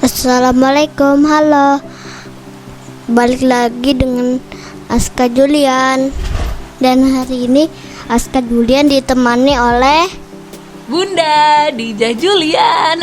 Assalamualaikum, halo. Balik lagi dengan Aska Julian. Dan hari ini Aska Julian ditemani oleh Bunda Dija Julian.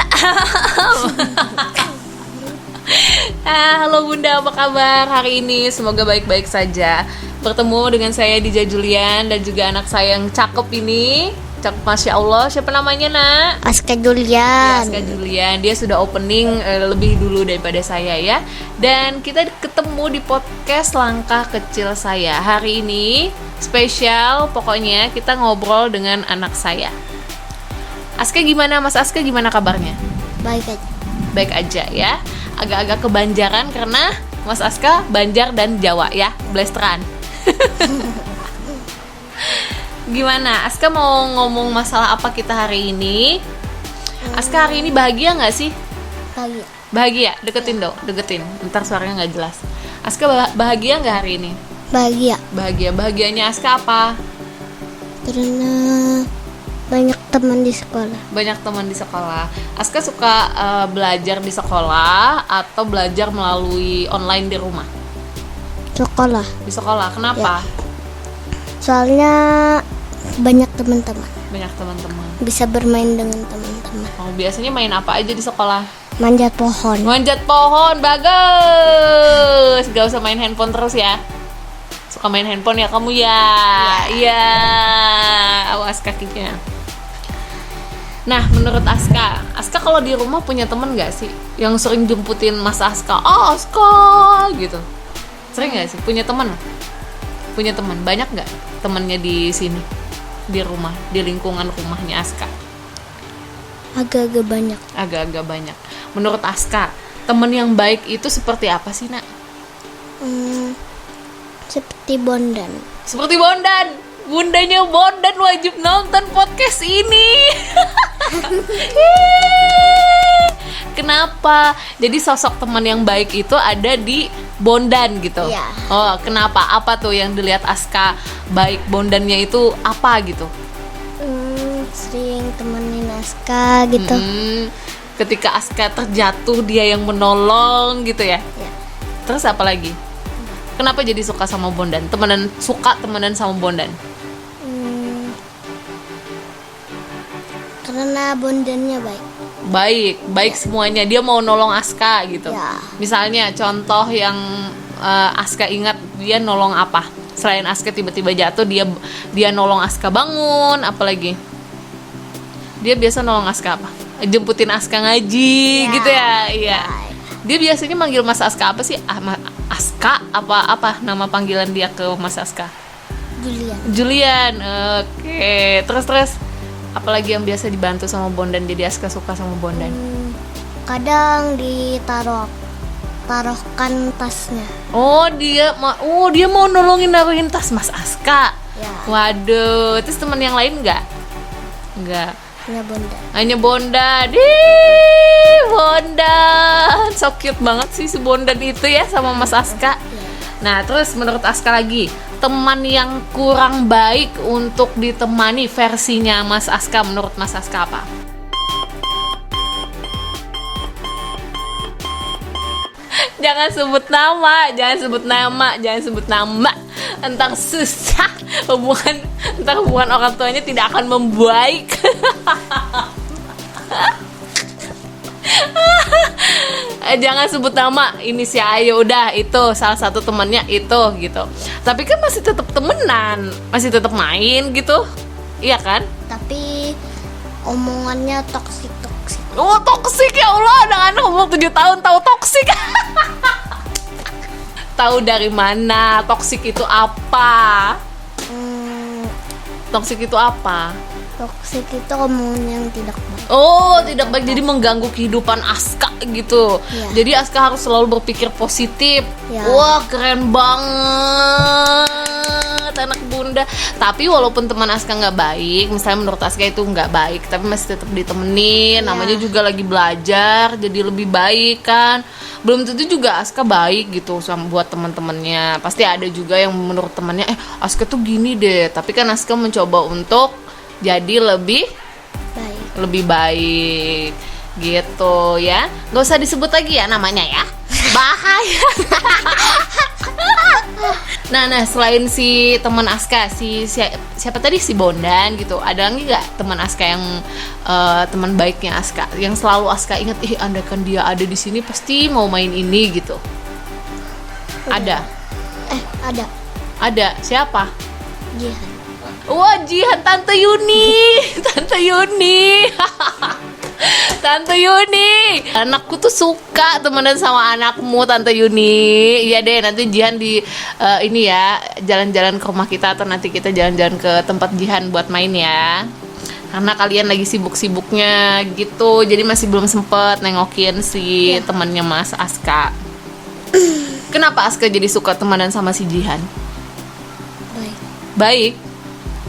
Halo Bunda, apa kabar hari ini? Semoga baik-baik saja. Bertemu dengan saya Dija Julian dan juga anak saya yang cakep ini. Cakep, Masya Allah. Siapa namanya, nak? Aska Ya, Julian. Aska Julian. Dia sudah opening lebih dulu daripada saya ya. Dan kita ketemu di podcast Langkah Kecil Saya. Hari ini spesial, pokoknya kita ngobrol dengan anak saya. Aska gimana, Mas Aska gimana kabarnya? Baik aja. Baik aja ya. Agak-agak kebanjaran karena Mas Aska Banjar dan Jawa ya, blasteran. Gimana? Aska mau ngomong masalah apa kita hari ini? Aska hari ini bahagia nggak sih? Bahagia. Bahagia? Deketin dong, deketin. Ntar suaranya nggak jelas. Aska bahagia nggak hari ini? Bahagia. Bahagia. Bahagianya Aska apa? Karena banyak teman di sekolah. Banyak teman di sekolah. Aska suka belajar di sekolah atau belajar melalui online di rumah? Sekolah. Di sekolah. Kenapa? Soalnya banyak teman-teman. Banyak teman-teman. Bisa bermain dengan teman-teman. Oh, biasanya main apa aja di sekolah? Manjat pohon. Manjat pohon, bagus. Gak usah main handphone terus ya. Suka main handphone ya kamu ya. Iya. Awas kakinya. Nah, menurut Aska kalau di rumah punya temen gak sih yang sering jemputin Mas Aska? Oh, Aska gitu. Sering gak sih punya temen? Punya teman banyak gak temennya di sini, di rumah, di lingkungan rumahnya Aska? Agak-agak banyak. Agak-agak banyak. Menurut Aska, teman yang baik itu seperti apa sih, nak? Seperti Bondan. Seperti Bondan. Bundanya Bondan wajib nonton podcast ini. Kenapa? Jadi sosok teman yang baik itu ada di Bondan gitu. Iya. Oh, kenapa? Apa tuh yang dilihat Aska baik Bondannya itu apa gitu? Sering temenin Aska gitu. Ketika Aska terjatuh dia yang menolong gitu ya. Ya. Terus apa lagi? Kenapa jadi suka sama Bondan? Suka temenan sama Bondan? Karena Bondannya baik. Baik semuanya. Dia mau nolong Aska gitu. Ya. Misalnya contoh yang Aska ingat, dia nolong apa? Selain Aska tiba-tiba jatuh, dia nolong Aska bangun, apalagi? Dia biasa nolong Aska apa? Jemputin Aska ngaji gitu ya. Iya. Dia biasanya manggil Mas Aska apa sih? Aska apa nama panggilan dia ke Mas Aska? Julian. Oke. Terus apalagi yang biasa dibantu sama Bondan, jadi Aska suka sama Bondan? Kadang taruhkan tasnya. Dia mau nolongin naruhin tas Mas Aska. Ya. Waduh, terus teman yang lain nggak? Hanya Bondan. Bondan, so cute banget sih si Bondan itu ya sama Mas Aska. Nah, terus menurut Aska lagi, teman yang kurang baik untuk ditemani versinya Mas Aska, menurut Mas Aska apa? Jangan sebut nama. Entar susah hubungan orang tuanya tidak akan membaik. Jangan sebut nama, ini si Ayo, udah itu salah satu temannya itu gitu. Tapi kan masih tetap temenan, masih tetap main gitu, iya kan? Tapi omongannya toksik. Oh, toksik, ya Allah, ada anak umur 7 tahun tahu toksik. Tahu dari mana toksik itu apa? Toksik itu apa? Toksik itu omongan yang tidak baik. Oh, tidak baik, jadi mengganggu kehidupan Aska gitu. Ya. Jadi Aska harus selalu berpikir positif. Ya. Wah, keren banget anak Bunda. Tapi walaupun teman Aska nggak baik, misalnya menurut Aska itu nggak baik, tapi masih tetap ditemenin. Namanya juga lagi belajar, jadi lebih baik kan. Belum tentu juga Aska baik gitu sama buat teman-temannya. Pasti ada juga yang menurut temannya, Aska tuh gini deh. Tapi kan Aska mencoba untuk jadi lebih baik. Gitu ya. Gak usah disebut lagi ya namanya ya. Bahaya. Nah, selain si teman Aska, siapa tadi, si Bondan gitu, ada lagi nggak teman Aska yang teman baiknya Aska, yang selalu Aska ingat, andaikan dia ada di sini pasti mau main ini gitu? Ada. Ada. Siapa? Jihan. Wah, Jihan, Tante Yuni. Tante Yuni. Tante Yuni, anakku tuh suka temenan sama anakmu, Tante Yuni. Iya deh, nanti Jihan di ini ya, jalan-jalan ke rumah kita, atau nanti kita jalan-jalan ke tempat Jihan buat main ya. Karena kalian lagi sibuk-sibuknya gitu, jadi masih belum sempet nengokin si temannya Mas Aska. Kenapa Aska jadi suka temenan sama si Jihan? Baik.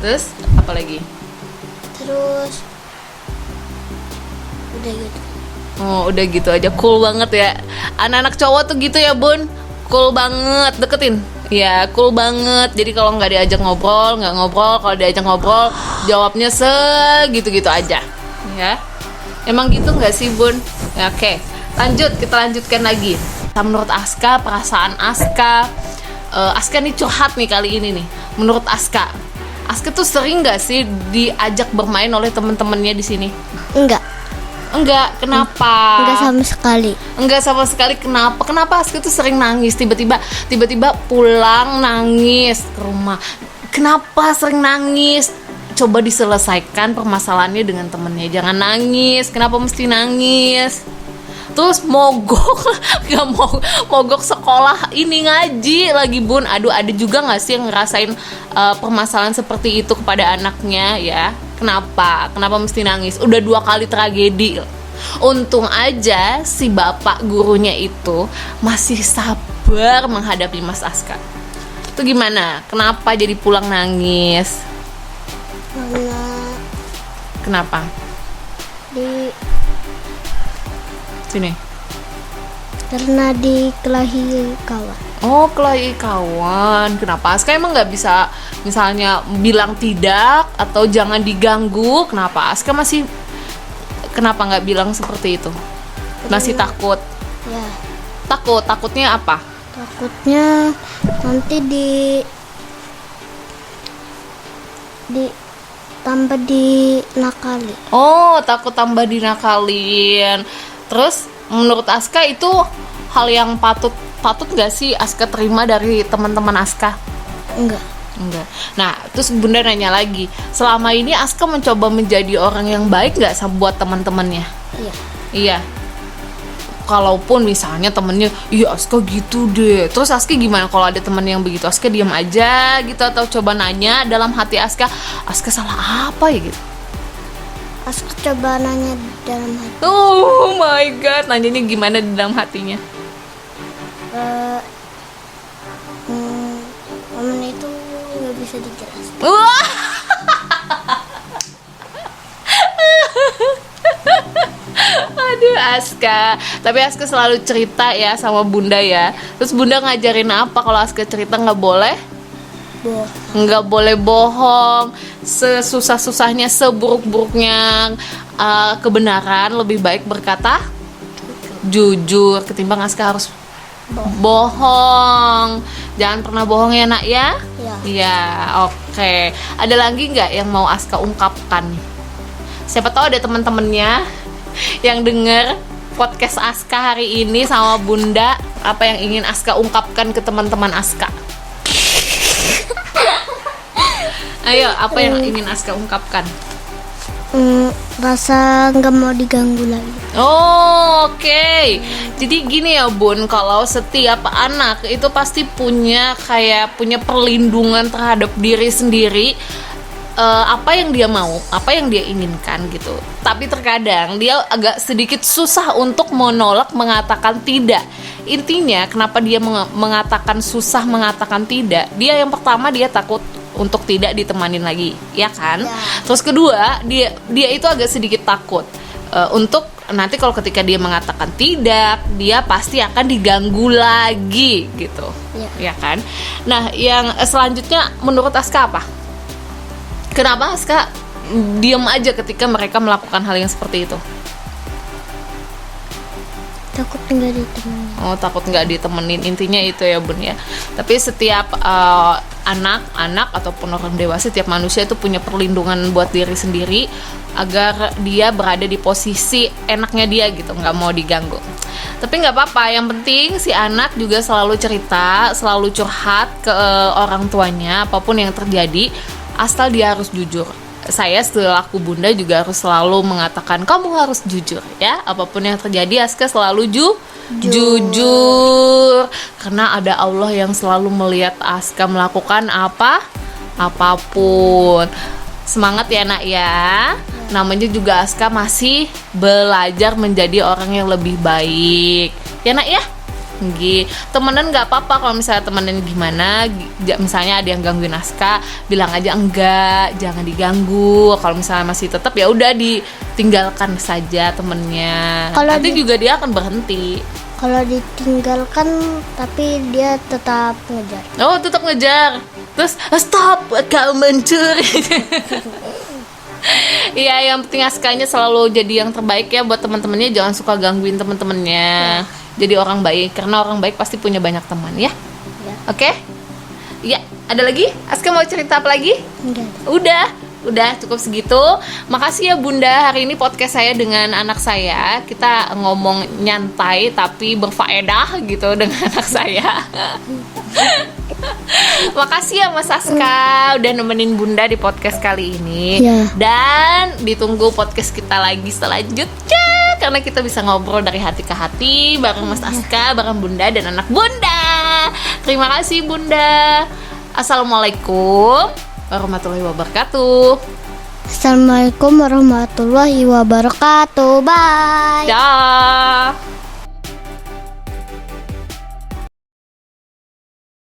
Terus apa lagi? Terus udah gitu. Oh, udah gitu aja, cool banget ya. Anak-anak cowok tuh gitu ya, Bun. Cool banget, deketin. Ya, cool banget. Jadi kalau nggak diajak ngobrol, nggak ngobrol. Kalau diajak ngobrol, jawabnya segitu-gitu aja. Ya, emang gitu nggak sih, Bun? Ya, oke. Kita lanjutkan lagi. Menurut Aska, perasaan Aska, Aska nih curhat nih kali ini nih. Menurut Aska tuh sering nggak sih diajak bermain oleh temen-temennya di sini? Enggak, kenapa? Enggak sama sekali. Kenapa Aska tuh sering nangis, tiba-tiba pulang nangis ke rumah. Kenapa sering nangis? Coba diselesaikan permasalahannya dengan temennya. Jangan nangis. Kenapa mesti nangis? Terus mogok sekolah ini ngaji lagi, Bun. Aduh, ada juga nggak sih yang ngerasain permasalahan seperti itu kepada anaknya ya? Kenapa mesti nangis? Udah 2 kali tragedi. Untung aja si bapak gurunya itu masih sabar menghadapi Mas Aska. Itu gimana? Kenapa jadi pulang nangis? Kenapa? Karena dikelahi kawan. Oh, kelahi kawan. Kenapa Aska emang nggak bisa misalnya bilang tidak atau jangan diganggu? Kenapa Aska kenapa nggak bilang seperti itu? Masih takut? Ya. Takutnya apa? Takutnya nanti tambah dinakali. Oh, takut tambah dinakalin. Terus menurut Aska itu hal yang patut nggak sih Aska terima dari teman-teman Aska? Enggak. Nah, terus Bunda nanya lagi, selama ini Aska mencoba menjadi orang yang baik nggak buat teman-temannya? Iya. Kalaupun misalnya temennya, iya Aska gitu deh. Terus Aska gimana kalau ada temen yang begitu? Aska diam aja gitu atau coba nanya dalam hati Aska salah apa ya gitu? Aska coba nanya dalam hati. Oh my god, nanyanya gimana di dalam hatinya? Momen itu nggak bisa dijelaskan. Aduh Aska, tapi Aska selalu cerita ya sama Bunda ya. Terus Bunda ngajarin apa kalau Aska cerita nggak boleh? Nggak boleh bohong. Sesusah-susahnya, seburuk-buruknya kebenaran, lebih baik berkata jujur ketimbang Aska harus bohong. Jangan pernah bohong ya nak ya. Iya, oke. Ada lagi nggak yang mau Aska ungkapkan? Siapa tahu ada teman-temannya yang denger podcast Aska hari ini sama Bunda. Apa yang ingin Aska ungkapkan ke teman-teman Aska? Ayo, apa yang ingin Aska ungkapkan? Rasa nggak mau diganggu lagi. Oh, oke. Jadi gini ya Bun, kalau setiap anak itu pasti punya perlindungan terhadap diri sendiri. Apa yang dia mau, apa yang dia inginkan gitu. Tapi terkadang dia agak sedikit susah untuk menolak, mengatakan tidak. Intinya kenapa dia mengatakan susah mengatakan tidak? Dia yang pertama dia takut untuk tidak ditemanin lagi, ya kan? Ya. Terus kedua, dia itu agak sedikit takut untuk nanti kalau ketika dia mengatakan tidak, dia pasti akan diganggu lagi gitu. Ya kan? Nah, yang selanjutnya menurut Aska apa? Kenapa Aska diam aja ketika mereka melakukan hal yang seperti itu? Takut nggak ditemenin. Oh, takut nggak ditemenin, intinya itu ya Bun ya. Tapi setiap anak ataupun orang dewasa, setiap manusia itu punya perlindungan buat diri sendiri agar dia berada di posisi enaknya dia gitu, nggak mau diganggu. Tapi nggak apa-apa, yang penting si anak juga selalu cerita, selalu curhat ke orang tuanya apapun yang terjadi, asal dia harus jujur. Saya selaku bunda juga harus selalu mengatakan kamu harus jujur ya, apapun yang terjadi Aska selalu jujur, karena ada Allah yang selalu melihat Aska melakukan apapun. Semangat ya nak ya, namanya juga Aska masih belajar menjadi orang yang lebih baik ya nak ya. Temenan nggak apa-apa, kalau misalnya temenan gimana, misalnya ada yang gangguin Aska, bilang aja enggak, jangan diganggu. Kalau misalnya masih tetap ya udah ditinggalkan saja temennya. Kalau nanti juga dia akan berhenti. Kalau ditinggalkan tapi dia tetap ngejar. Oh, tetap ngejar. Terus stop, kau mencuri. Iya, yang penting Askanya selalu jadi yang terbaik ya buat teman-temannya, jangan suka gangguin teman-temannya. Jadi orang baik, karena orang baik pasti punya banyak teman ya. Oke? Ya, ada lagi? Aska mau cerita apa lagi? Enggak. Udah cukup segitu. Makasih ya Bunda, hari ini podcast saya dengan anak saya. Kita ngomong nyantai tapi berfaedah gitu dengan anak saya. Makasih ya Mas Aska udah nemenin Bunda di podcast kali ini. Ya. Dan ditunggu podcast kita lagi selanjutnya, karena kita bisa ngobrol dari hati ke hati bareng Mas Aska, bareng Bunda dan anak Bunda. Terima kasih Bunda. Assalamualaikum warahmatullahi wabarakatuh. Assalamualaikum warahmatullahi wabarakatuh. Bye. Dah.